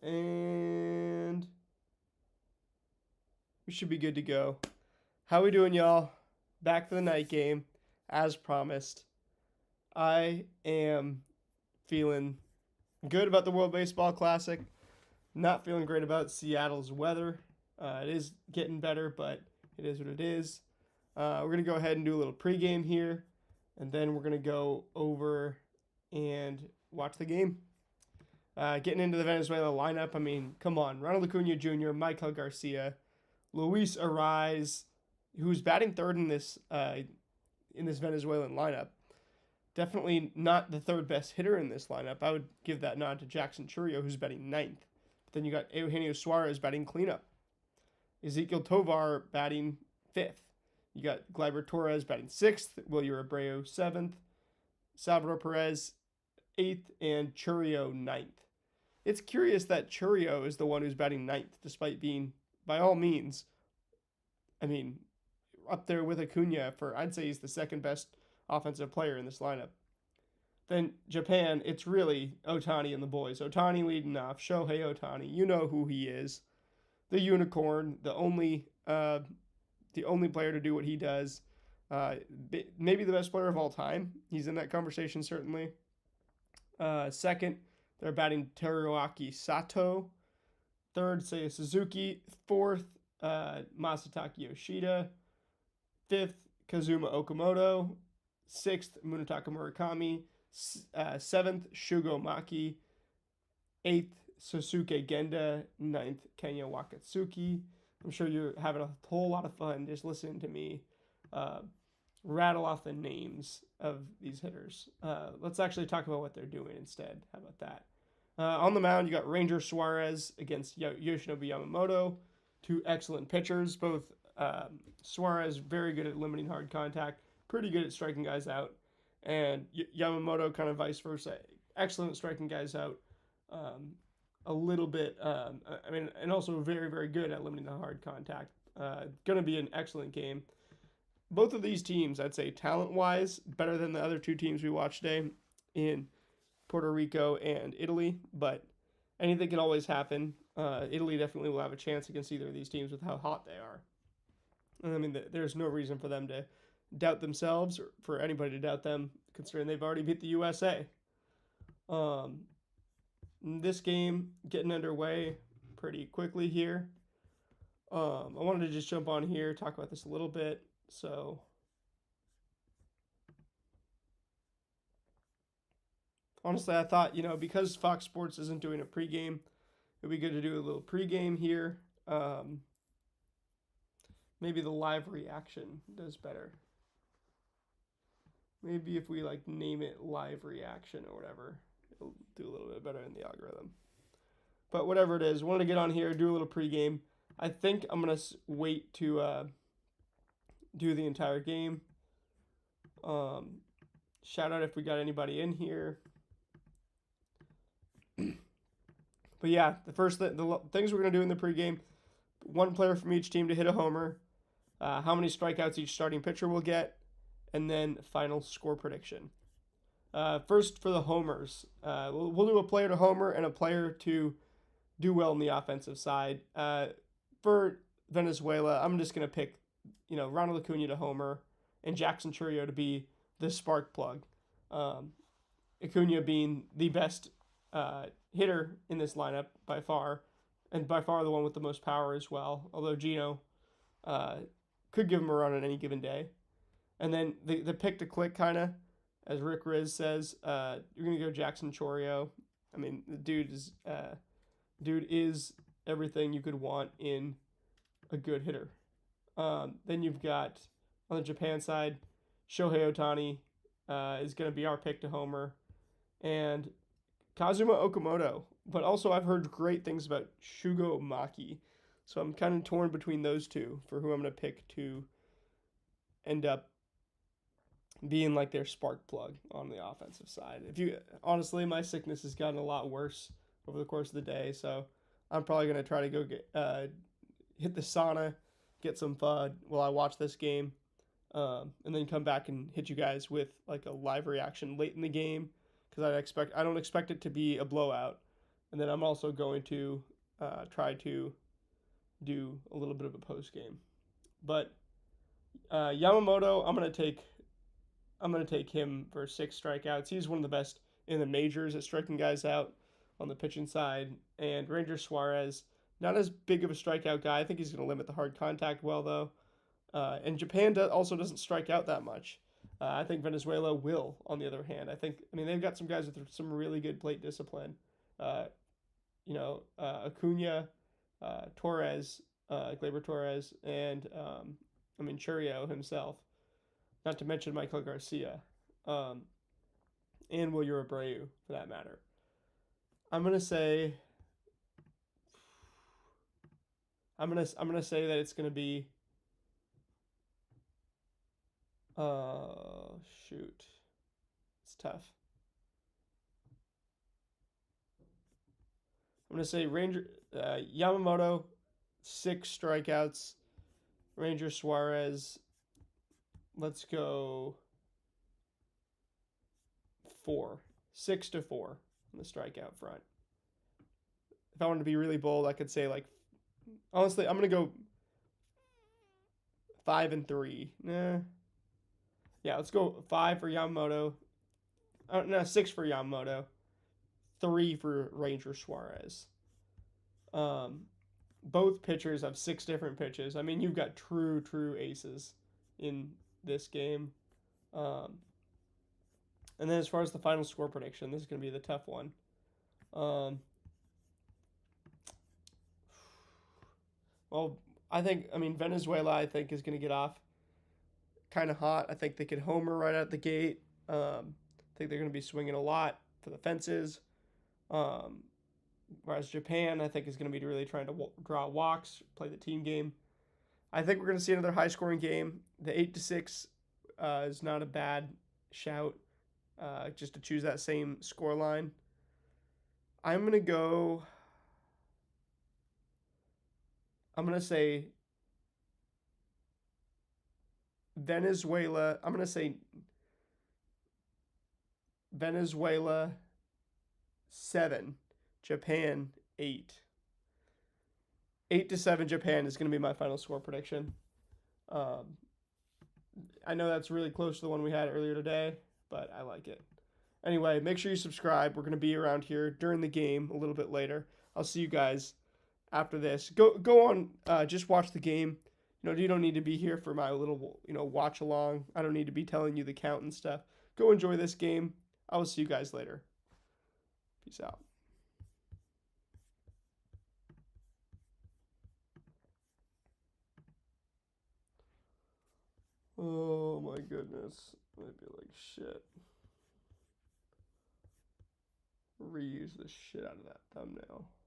And we should be good to go. How we doing, y'all? Back for the night game, as promised. I am feeling good about the World Baseball Classic. Not feeling great about Seattle's weather. It is getting better, but it is what it is. We're gonna go ahead and do a little pregame here, and then we're gonna go over and watch the game. Getting into the Venezuela lineup, I mean, come on. Ronald Acuna Jr., Michael Garcia, Luis Ariz, who's batting third in this Venezuelan lineup. Definitely not the third best hitter in this lineup. I would give that nod to Jackson Chourio, who's batting ninth. But then you got Eugenio Suarez batting cleanup. Ezequiel Tovar batting fifth. You got Gleyber Torres batting sixth, Wilyer Abreu seventh, Salvador Perez eighth, and Chourio ninth. It's curious that Chourio is the one who's batting ninth, despite being, by all means, I mean, up there with Acuna for, I'd say he's the second best offensive player in this lineup. Then Japan, it's really Ohtani and the boys. Ohtani leading off, Shohei Ohtani. You know who he is, the unicorn, the only player to do what he does. Maybe the best player of all time. He's in that conversation certainly. Second, they're batting Teruaki Sato. Third, Seiya Suzuki. Fourth, Masataka Yoshida. Fifth, Kazuma Okamoto. Sixth, Munetaka Murakami. Seventh, Shugo Maki. Eighth, Sosuke Genda. Ninth, Kenya Wakatsuki. I'm sure you're having a whole lot of fun just listening to me rattle off the names of these hitters. Let's actually talk about what they're doing instead. How about that? On the mound, you got Ranger Suarez against Yoshinobu Yamamoto. Two excellent pitchers. Both Suarez, very good at limiting hard contact, pretty good at striking guys out. And Yamamoto, kind of vice versa. Excellent at striking guys out. A little bit, and also very, very good at limiting the hard contact. Going to be an excellent game. Both of these teams, I'd say, talent-wise, better than the other two teams we watched today in Puerto Rico and Italy, but anything can always happen. Italy definitely will have a chance against either of these teams with how hot they are. And I mean, there's no reason for them to doubt themselves or for anybody to doubt them, considering they've already beat the USA. This game getting underway pretty quickly here. I wanted to just jump on here, talk about this a little bit. So, honestly, I thought, because Fox Sports isn't doing a pregame, it'd be good to do a little pregame here. Maybe the live reaction does better. Maybe if we name it live reaction or whatever, it'll do a little bit better in the algorithm. But whatever it is, wanted to get on here, do a little pregame. I think I'm gonna wait to do the entire game. Shout out if we got anybody in here. But yeah, the things we're gonna do in the pregame: one player from each team to hit a homer, how many strikeouts each starting pitcher will get, and then final score prediction. First for the homers, we'll do a player to homer and a player to do well in the offensive side. For Venezuela, I'm just gonna pick, Ronald Acuna to homer and Jackson Chourio to be the spark plug. Acuna being the best hitter in this lineup by far, and by far the one with the most power as well. Although Gino could give him a run on any given day. And then the pick to click kind of, as Rick Riz says, you're gonna go Jackson Chourio. I mean, the dude is everything you could want in a good hitter. Then you've got on the Japan side, Shohei Ohtani is going to be our pick to homer, and Kazuma Okamoto. But also, I've heard great things about Shugo Maki, so I'm kind of torn between those two for who I'm going to pick to end up being like their spark plug on the offensive side. Honestly, my sickness has gotten a lot worse over the course of the day, so I'm probably going to try to go hit the sauna, get some FUD while I watch this game, and then come back and hit you guys with a live reaction late in the game, because I don't expect it to be a blowout. And then I'm also going to try to do a little bit of a post game. But Yamamoto, I'm gonna take him for 6 strikeouts. He's one of the best in the majors at striking guys out on the pitching side. And Ranger Suarez, not as big of a strikeout guy. I think he's gonna limit the hard contact well though. And Japan also doesn't strike out that much. I think Venezuela will, on the other hand. I mean, they've got some guys with some really good plate discipline. Uh, Acuna, Torres, Gleyber Torres, and I mean Churio himself. Not to mention Michael Garcia, um, and Wilyer Abreu for that matter. I'm gonna say I'm gonna say that it's gonna be shoot, it's tough. I'm gonna say Yamamoto 6 strikeouts. Ranger Suarez, let's go 4, 6-4 on the strikeout front. If I wanted to be really bold, I could say like honestly, I'm gonna go 5-3. Nah, yeah, let's go 5 for Yamamoto. No, 6 for Yamamoto. 3 for Ranger Suarez. Um, both pitchers have 6 different pitches. I mean, you've got true aces in this game. Um, and then as far as the final score prediction, this is going to be the tough one. Well, I mean, Venezuela, I think, is going to get off kind of hot. I think they could homer right out the gate. I think they're going to be swinging a lot for the fences. Whereas Japan, I think, is going to be really trying to draw walks, play the team game. I think we're going to see another high-scoring game. The 8-6 is not a bad shout, just to choose that same score line. I'm going to say Venezuela. I'm going to say Venezuela 7, Japan 8. 8-7 Japan is going to be my final score prediction. I know that's really close to the one we had earlier today, but I like it. Anyway, make sure you subscribe. We're going to be around here during the game a little bit later. I'll see you guys after this. Go on, just watch the game. You don't need to be here for my little, watch along. I don't need to be telling you the count and stuff. Go enjoy this game. I will see you guys later. Peace out. Oh my goodness. I'd be like, shit. Reuse the shit out of that thumbnail.